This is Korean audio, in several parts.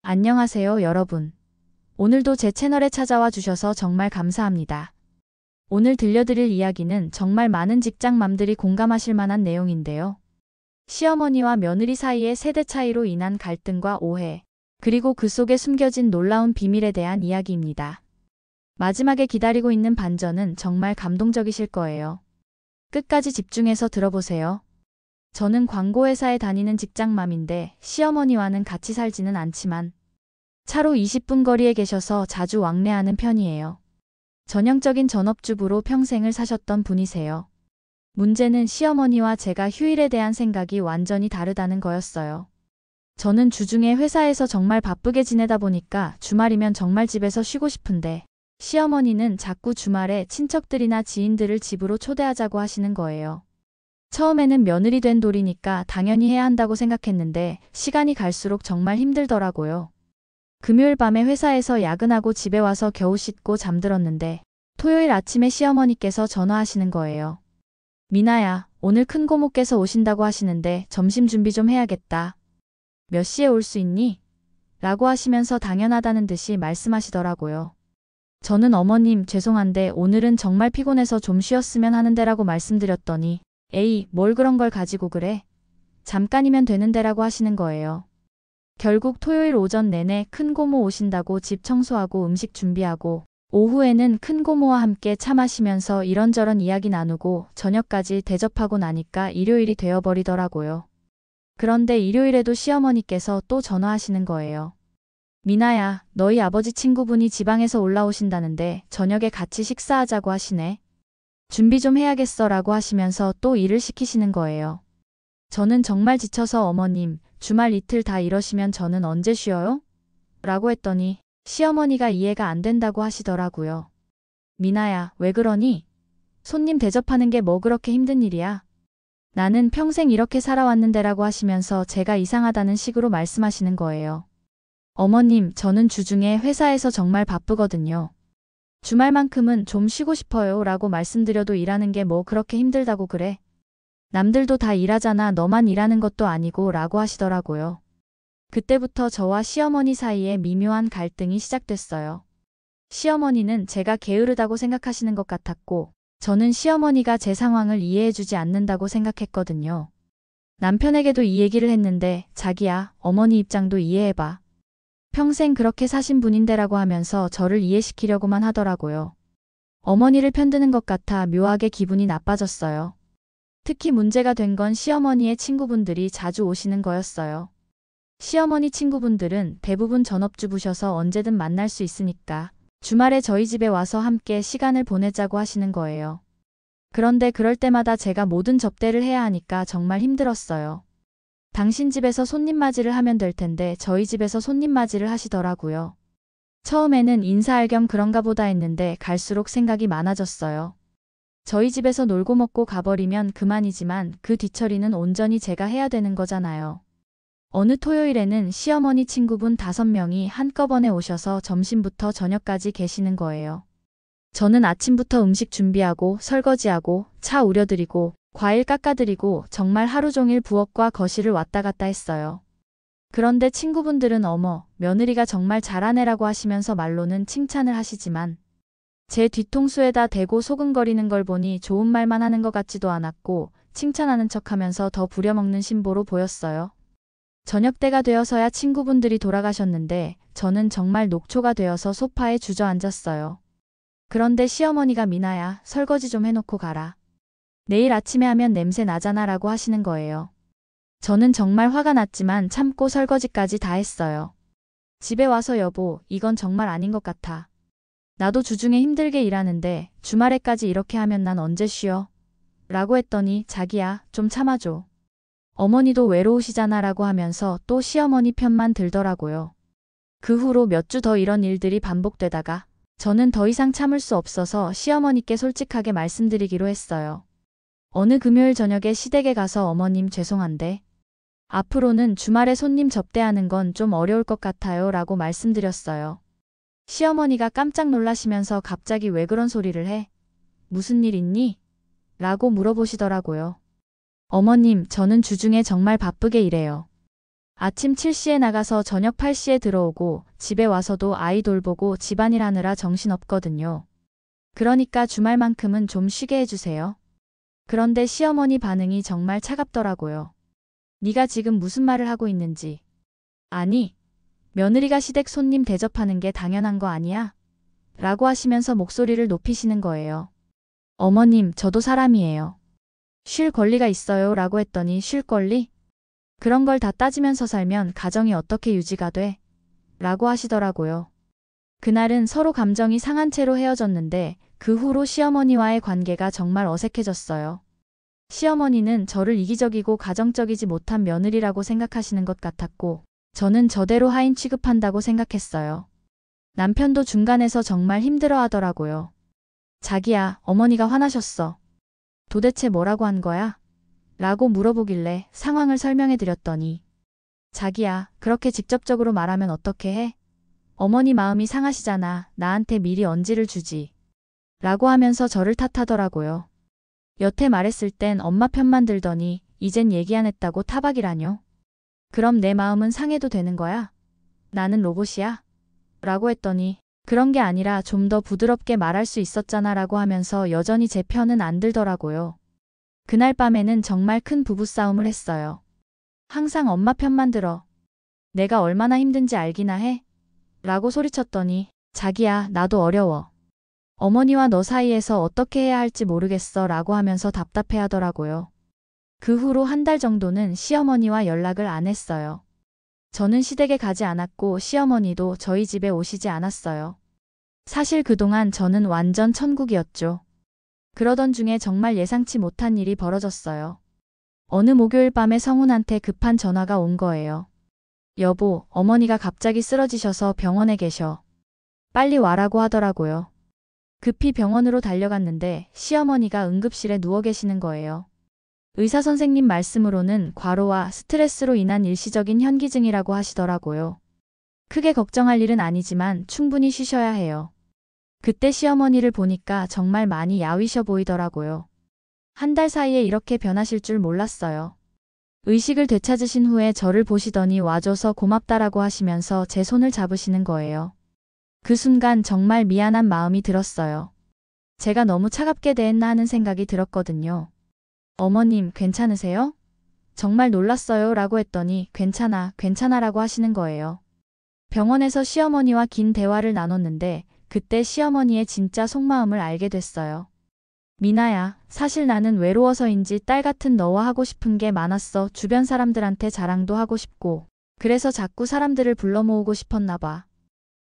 안녕하세요, 여러분. 오늘도 제 채널에 찾아와 주셔서 정말 감사합니다. 오늘 들려드릴 이야기는 정말 많은 직장맘들이 공감하실 만한 내용인데요. 시어머니와 며느리 사이의 세대 차이로 인한 갈등과 오해, 그리고 그 속에 숨겨진 놀라운 비밀에 대한 이야기입니다. 마지막에 기다리고 있는 반전은 정말 감동적이실 거예요. 끝까지 집중해서 들어보세요. 저는 광고회사에 다니는 직장맘인데 시어머니와는 같이 살지는 않지만 차로 20분 거리에 계셔서 자주 왕래하는 편이에요. 전형적인 전업주부로 평생을 사셨던 분이세요. 문제는 시어머니와 제가 휴일에 대한 생각이 완전히 다르다는 거였어요. 저는 주중에 회사에서 정말 바쁘게 지내다 보니까 주말이면 정말 집에서 쉬고 싶은데 시어머니는 자꾸 주말에 친척들이나 지인들을 집으로 초대하자고 하시는 거예요. 처음에는 며느리 된 도리니까 당연히 해야 한다고 생각했는데 시간이 갈수록 정말 힘들더라고요. 금요일 밤에 회사에서 야근하고 집에 와서 겨우 씻고 잠들었는데 토요일 아침에 시어머니께서 전화하시는 거예요. 미나야, 오늘 큰고모께서 오신다고 하시는데 점심 준비 좀 해야겠다. 몇 시에 올 수 있니? 라고 하시면서 당연하다는 듯이 말씀하시더라고요. 저는 어머님 죄송한데 오늘은 정말 피곤해서 좀 쉬었으면 하는데라고 말씀드렸더니 에이, 뭘 그런 걸 가지고 그래? 잠깐이면 되는데라고 하시는 거예요. 결국 토요일 오전 내내 큰고모 오신다고 집 청소하고 음식 준비하고 오후에는 큰고모와 함께 차 마시면서 이런저런 이야기 나누고 저녁까지 대접하고 나니까 일요일이 되어버리더라고요. 그런데 일요일에도 시어머니께서 또 전화하시는 거예요. 미나야, 너희 아버지 친구분이 지방에서 올라오신다는데 저녁에 같이 식사하자고 하시네. 준비 좀 해야겠어 라고 하시면서 또 일을 시키시는 거예요. 저는 정말 지쳐서 어머님, 주말 이틀 다 이러시면 저는 언제 쉬어요? 라고 했더니 시어머니가 이해가 안 된다고 하시더라고요. 미나야, 왜 그러니? 손님 대접하는 게 뭐 그렇게 힘든 일이야? 나는 평생 이렇게 살아왔는데 라고 하시면서 제가 이상하다는 식으로 말씀하시는 거예요. 어머님, 저는 주중에 회사에서 정말 바쁘거든요. 주말만큼은 좀 쉬고 싶어요 라고 말씀드려도 일하는 게 뭐 그렇게 힘들다고 그래. 남들도 다 일하잖아 너만 일하는 것도 아니고 라고 하시더라고요. 그때부터 저와 시어머니 사이에 미묘한 갈등이 시작됐어요. 시어머니는 제가 게으르다고 생각하시는 것 같았고 저는 시어머니가 제 상황을 이해해주지 않는다고 생각했거든요. 남편에게도 이 얘기를 했는데 자기야, 어머니 입장도 이해해봐. 평생 그렇게 사신 분인데라고 하면서 저를 이해시키려고만 하더라고요. 어머니를 편드는 것 같아 묘하게 기분이 나빠졌어요. 특히 문제가 된 건 시어머니의 친구분들이 자주 오시는 거였어요. 시어머니 친구분들은 대부분 전업주부셔서 언제든 만날 수 있으니까 주말에 저희 집에 와서 함께 시간을 보내자고 하시는 거예요. 그런데 그럴 때마다 제가 모든 접대를 해야 하니까 정말 힘들었어요. 당신 집에서 손님 맞이를 하면 될 텐데 저희 집에서 손님 맞이를 하시더라고요. 처음에는 인사할 겸 그런가 보다 했는데 갈수록 생각이 많아졌어요. 저희 집에서 놀고 먹고 가버리면 그만이지만 그 뒤처리는 온전히 제가 해야 되는 거잖아요. 어느 토요일에는 시어머니 친구분 5명이 한꺼번에 오셔서 점심부터 저녁까지 계시는 거예요. 저는 아침부터 음식 준비하고 설거지하고 차 우려드리고 과일 깎아드리고 정말 하루 종일 부엌과 거실을 왔다 갔다 했어요. 그런데 친구분들은 어머, 며느리가 정말 잘하네라고 하시면서 말로는 칭찬을 하시지만 제 뒤통수에다 대고 소근거리는 걸 보니 좋은 말만 하는 것 같지도 않았고 칭찬하는 척하면서 더 부려먹는 심보로 보였어요. 저녁 때가 되어서야 친구분들이 돌아가셨는데 저는 정말 녹초가 되어서 소파에 주저앉았어요. 그런데 시어머니가 미나야, 설거지 좀 해놓고 가라. 내일 아침에 하면 냄새 나잖아 라고 하시는 거예요. 저는 정말 화가 났지만 참고 설거지까지 다 했어요. 집에 와서 여보, 이건 정말 아닌 것 같아. 나도 주중에 힘들게 일하는데 주말에까지 이렇게 하면 난 언제 쉬어? 라고 했더니 자기야, 좀 참아줘. 어머니도 외로우시잖아 라고 하면서 또 시어머니 편만 들더라고요. 그 후로 몇 주 더 이런 일들이 반복되다가 저는 더 이상 참을 수 없어서 시어머니께 솔직하게 말씀드리기로 했어요. 어느 금요일 저녁에 시댁에 가서 어머님 죄송한데 앞으로는 주말에 손님 접대하는 건 좀 어려울 것 같아요 라고 말씀드렸어요. 시어머니가 깜짝 놀라시면서 갑자기 왜 그런 소리를 해? 무슨 일 있니? 라고 물어보시더라고요. 어머님, 저는 주중에 정말 바쁘게 일해요. 아침 7시에 나가서 저녁 8시에 들어오고 집에 와서도 아이 돌보고 집안일 하느라 정신없거든요. 그러니까 주말만큼은 좀 쉬게 해주세요. 그런데 시어머니 반응이 정말 차갑더라고요. 네가 지금 무슨 말을 하고 있는지. 아니, 며느리가 시댁 손님 대접하는 게 당연한 거 아니야? 라고 하시면서 목소리를 높이시는 거예요. 어머님, 저도 사람이에요. 쉴 권리가 있어요 라고 했더니 쉴 권리? 그런 걸 다 따지면서 살면 가정이 어떻게 유지가 돼? 라고 하시더라고요. 그날은 서로 감정이 상한 채로 헤어졌는데 그 후로 시어머니와의 관계가 정말 어색해졌어요. 시어머니는 저를 이기적이고 가정적이지 못한 며느리라고 생각하시는 것 같았고 저는 저대로 하인 취급한다고 생각했어요. 남편도 중간에서 정말 힘들어 하더라고요. 자기야, 어머니가 화나셨어. 도대체 뭐라고 한 거야? 라고 물어보길래 상황을 설명해 드렸더니 자기야, 그렇게 직접적으로 말하면 어떻게 해? 어머니 마음이 상하시잖아. 나한테 미리 언지를 주지. 라고 하면서 저를 탓하더라고요. 여태 말했을 땐 엄마 편만 들더니 이젠 얘기 안 했다고 타박이라뇨. 그럼 내 마음은 상해도 되는 거야? 나는 로봇이야? 라고 했더니 그런 게 아니라 좀 더 부드럽게 말할 수 있었잖아 라고 하면서 여전히 제 편은 안 들더라고요. 그날 밤에는 정말 큰 부부싸움을 했어요. 항상 엄마 편만 들어. 내가 얼마나 힘든지 알기나 해? 라고 소리쳤더니 자기야, 나도 어려워. 어머니와 너 사이에서 어떻게 해야 할지 모르겠어 라고 하면서 답답해 하더라고요. 그 후로 한 달 정도는 시어머니와 연락을 안 했어요. 저는 시댁에 가지 않았고 시어머니도 저희 집에 오시지 않았어요. 사실 그동안 저는 완전 천국이었죠. 그러던 중에 정말 예상치 못한 일이 벌어졌어요. 어느 목요일 밤에 성훈한테 급한 전화가 온 거예요. 여보, 어머니가 갑자기 쓰러지셔서 병원에 계셔. 빨리 와라고 하더라고요. 급히 병원으로 달려갔는데 시어머니가 응급실에 누워 계시는 거예요. 의사 선생님 말씀으로는 과로와 스트레스로 인한 일시적인 현기증이라고 하시더라고요. 크게 걱정할 일은 아니지만 충분히 쉬셔야 해요. 그때 시어머니를 보니까 정말 많이 야위셔 보이더라고요. 한 달 사이에 이렇게 변하실 줄 몰랐어요. 의식을 되찾으신 후에 저를 보시더니 와줘서 고맙다라고 하시면서 제 손을 잡으시는 거예요. 그 순간 정말 미안한 마음이 들었어요. 제가 너무 차갑게 대했나 하는 생각이 들었거든요. 어머님, 괜찮으세요? 정말 놀랐어요 라고 했더니 괜찮아라고 하시는 거예요. 병원에서 시어머니와 긴 대화를 나눴는데 그때 시어머니의 진짜 속마음을 알게 됐어요. 미나야, 사실 나는 외로워서인지 딸 같은 너와 하고 싶은 게 많았어. 주변 사람들한테 자랑도 하고 싶고 그래서 자꾸 사람들을 불러 모으고 싶었나 봐.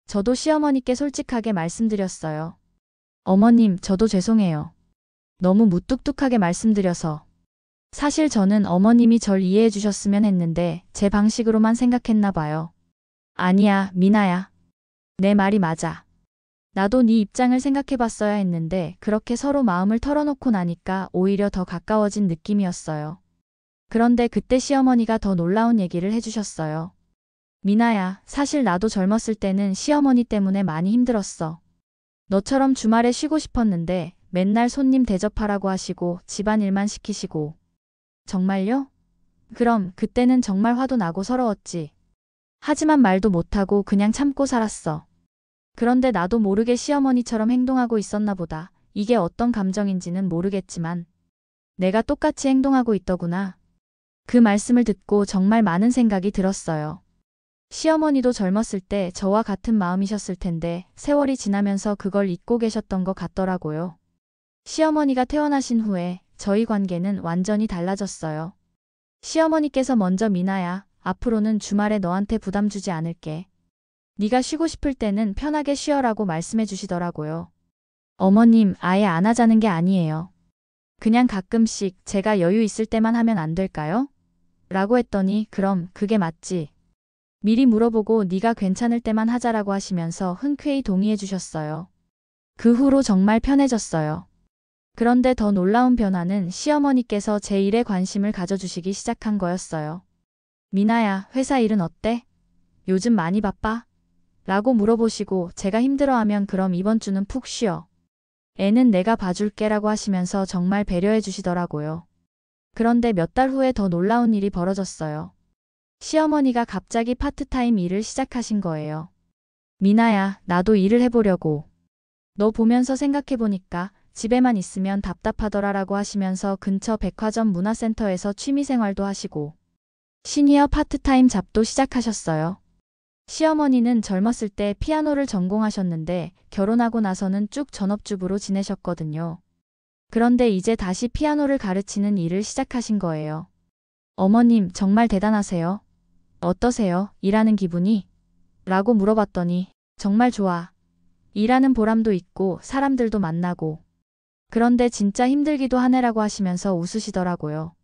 저도 시어머니께 솔직하게 말씀드렸어요. 어머님, 저도 죄송해요. 너무 무뚝뚝하게 말씀드려서. 사실 저는 어머님이 절 이해해 주셨으면 했는데 제 방식으로만 생각했나 봐요. 아니야, 미나야. 내 말이 맞아. 나도 네 입장을 생각해봤어야 했는데 그렇게 서로 마음을 털어놓고 나니까 오히려 더 가까워진 느낌이었어요. 그런데 그때 시어머니가 더 놀라운 얘기를 해주셨어요. 미나야, 사실 나도 젊었을 때는 시어머니 때문에 많이 힘들었어. 너처럼 주말에 쉬고 싶었는데 맨날 손님 대접하라고 하시고 집안일만 시키시고. 정말요? 그럼 그때는 정말 화도 나고 서러웠지. 하지만 말도 못하고 그냥 참고 살았어. 그런데 나도 모르게 시어머니처럼 행동하고 있었나 보다. 이게 어떤 감정인지는 모르겠지만 내가 똑같이 행동하고 있더구나. 그 말씀을 듣고 정말 많은 생각이 들었어요. 시어머니도 젊었을 때 저와 같은 마음이셨을 텐데 세월이 지나면서 그걸 잊고 계셨던 것 같더라고요. 시어머니가 퇴원하신 후에 저희 관계는 완전히 달라졌어요. 시어머니께서 먼저 미나야, 앞으로는 주말에 너한테 부담 주지 않을게. 네가 쉬고 싶을 때는 편하게 쉬어라고 말씀해 주시더라고요. 어머님, 아예 안 하자는 게 아니에요. 그냥 가끔씩 제가 여유 있을 때만 하면 안 될까요? 라고 했더니 그럼 그게 맞지. 미리 물어보고 네가 괜찮을 때만 하자라고 하시면서 흔쾌히 동의해 주셨어요. 그 후로 정말 편해졌어요. 그런데 더 놀라운 변화는 시어머니께서 제 일에 관심을 가져주시기 시작한 거였어요. 미나야, 회사 일은 어때? 요즘 많이 바빠? 라고 물어보시고 제가 힘들어하면 그럼 이번 주는 푹 쉬어. 애는 내가 봐줄게 라고 하시면서 정말 배려해 주시더라고요. 그런데 몇 달 후에 더 놀라운 일이 벌어졌어요. 시어머니가 갑자기 파트타임 일을 시작하신 거예요. 미나야, 나도 일을 해보려고. 너 보면서 생각해보니까 집에만 있으면 답답하더라라고 하시면서 근처 백화점 문화센터에서 취미생활도 하시고 시니어 파트타임 잡도 시작하셨어요. 시어머니는 젊었을 때 피아노를 전공하셨는데 결혼하고 나서는 쭉 전업주부로 지내셨거든요. 그런데 이제 다시 피아노를 가르치는 일을 시작하신 거예요. 어머님, 정말 대단하세요. 어떠세요? 일하는 기분이? 라고 물어봤더니 정말 좋아. 일하는 보람도 있고 사람들도 만나고. 그런데 진짜 힘들기도 하네라고 하시면서 웃으시더라고요.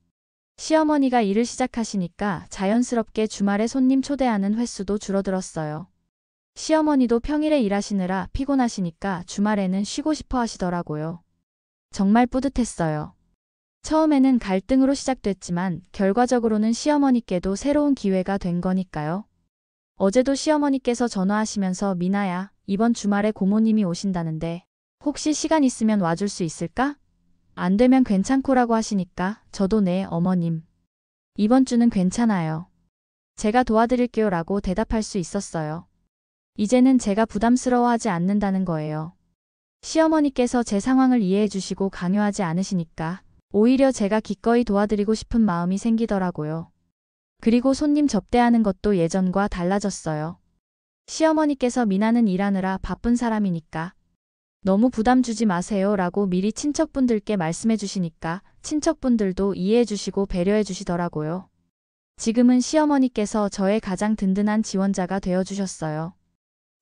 시어머니가 일을 시작하시니까 자연스럽게 주말에 손님 초대하는 횟수도 줄어들었어요. 시어머니도 평일에 일하시느라 피곤하시니까 주말에는 쉬고 싶어 하시더라고요. 정말 뿌듯했어요. 처음에는 갈등으로 시작됐지만 결과적으로는 시어머니께도 새로운 기회가 된 거니까요. 어제도 시어머니께서 전화하시면서 미나야, 이번 주말에 고모님이 오신다는데 혹시 시간 있으면 와줄 수 있을까? 안 되면 괜찮고라고 하시니까 저도 네, 어머님. 이번 주는 괜찮아요. 제가 도와드릴게요 라고 대답할 수 있었어요. 이제는 제가 부담스러워하지 않는다는 거예요. 시어머니께서 제 상황을 이해해 주시고 강요하지 않으시니까 오히려 제가 기꺼이 도와드리고 싶은 마음이 생기더라고요. 그리고 손님 접대하는 것도 예전과 달라졌어요. 시어머니께서 미나는 일하느라 바쁜 사람이니까 너무 부담 주지 마세요 라고 미리 친척분들께 말씀해 주시니까 친척분들도 이해해 주시고 배려해 주시더라고요. 지금은 시어머니께서 저의 가장 든든한 지원자가 되어 주셨어요.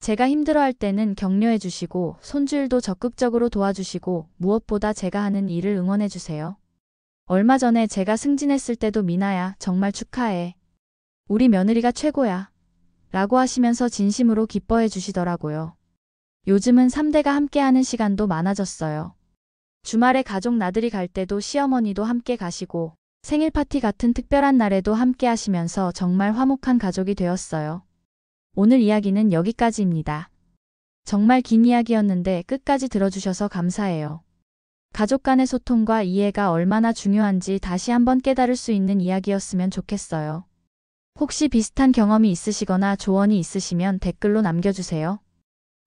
제가 힘들어할 때는 격려해 주시고 손주일도 적극적으로 도와주시고 무엇보다 제가 하는 일을 응원해 주세요. 얼마 전에 제가 승진했을 때도 미나야, 정말 축하해. 우리 며느리가 최고야. 라고 하시면서 진심으로 기뻐해 주시더라고요. 요즘은 3대가 함께하는 시간도 많아졌어요. 주말에 가족 나들이 갈 때도 시어머니도 함께 가시고 생일 파티 같은 특별한 날에도 함께 하시면서 정말 화목한 가족이 되었어요. 오늘 이야기는 여기까지입니다. 정말 긴 이야기였는데 끝까지 들어주셔서 감사해요. 가족 간의 소통과 이해가 얼마나 중요한지 다시 한번 깨달을 수 있는 이야기였으면 좋겠어요. 혹시 비슷한 경험이 있으시거나 조언이 있으시면 댓글로 남겨주세요.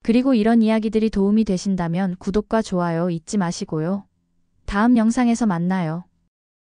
그리고 이런 이야기들이 도움이 되신다면 구독과 좋아요 잊지 마시고요. 다음 영상에서 만나요.